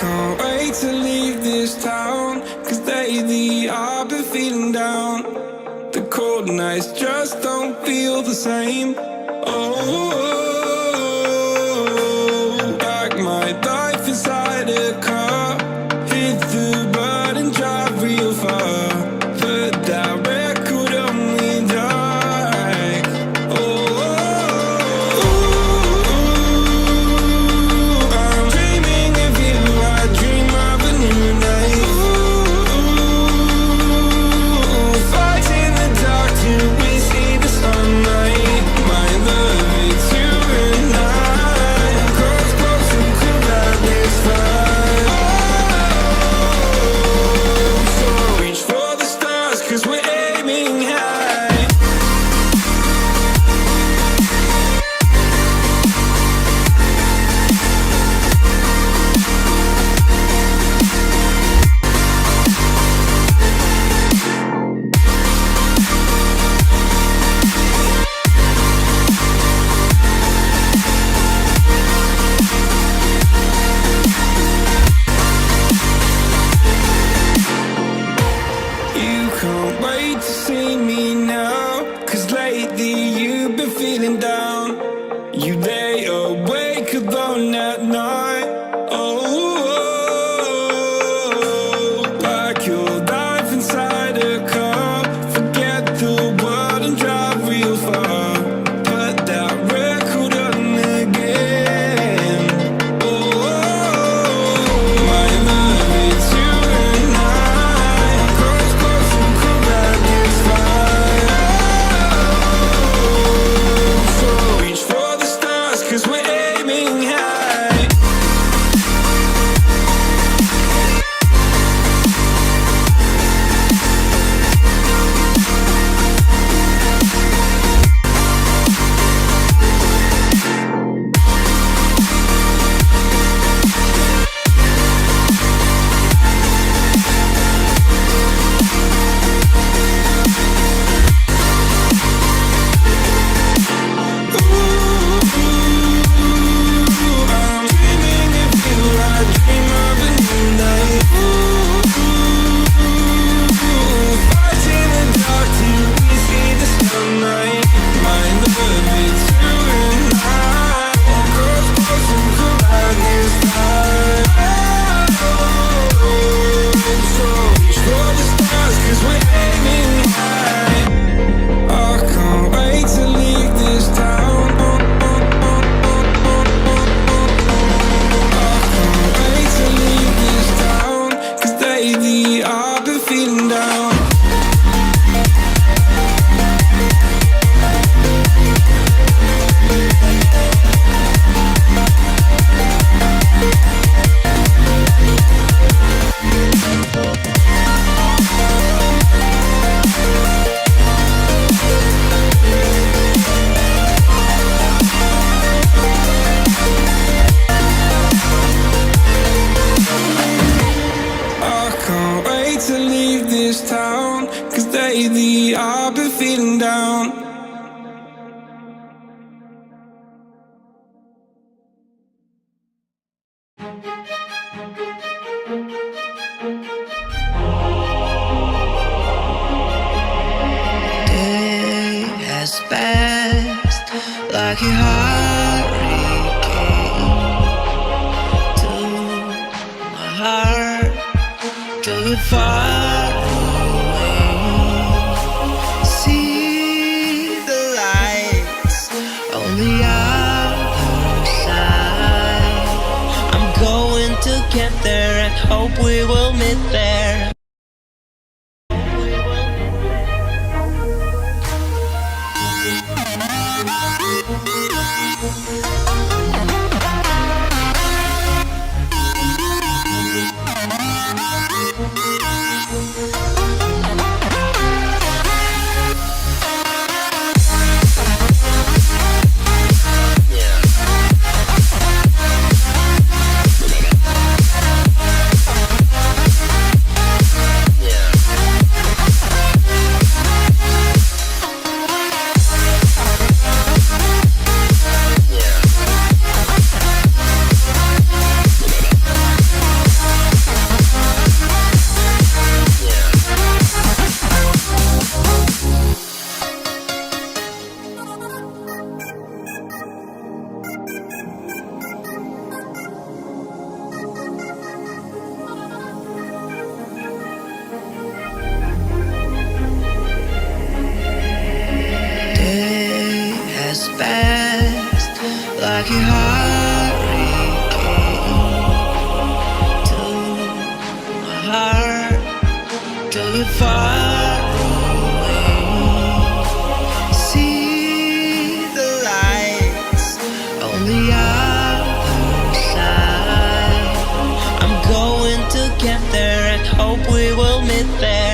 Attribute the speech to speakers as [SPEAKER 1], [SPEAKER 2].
[SPEAKER 1] can't wait to leave this town, 'cause lately I've been feeling down. The cold nights just don't feel the same. Oh, like my life inside a car, hit the button, drive real far. Put that record on me like, oh, I'm dreaming of you, I dream of a new night. Fight in the dark till we see the sunlight. My love, it's you and I. Close, close and cool like this fire. So reach for the stars, 'cause we're aiming high. You can't wait to see me now, 'cause lately you've been feeling down. You lay awake alone at night. Oh, like your life inside a car. Forget the world and drive real far. Put that record on again. Oh, my love, it's you and I. Close, close and cool like this fire. So reach for the stars, 'cause we're aiming high. I'm dreaming of you, I dream of a new night. Fight in the dark till we see the sunlight. My love, it's you and I. Close, close and cool like this fire. So reach for the stars, 'cause we're aiming high. I can't wait to leave this town. Can't wait to leave this town, 'cause lately I've been feeling down. I can't wait to leave this town, 'cause lately I've been feeling down.
[SPEAKER 2] Day has passed like a hurricane to my heart, till it far away. See the lights on the other side. I'm going to get there and hope we will meet there. hope we will meet there.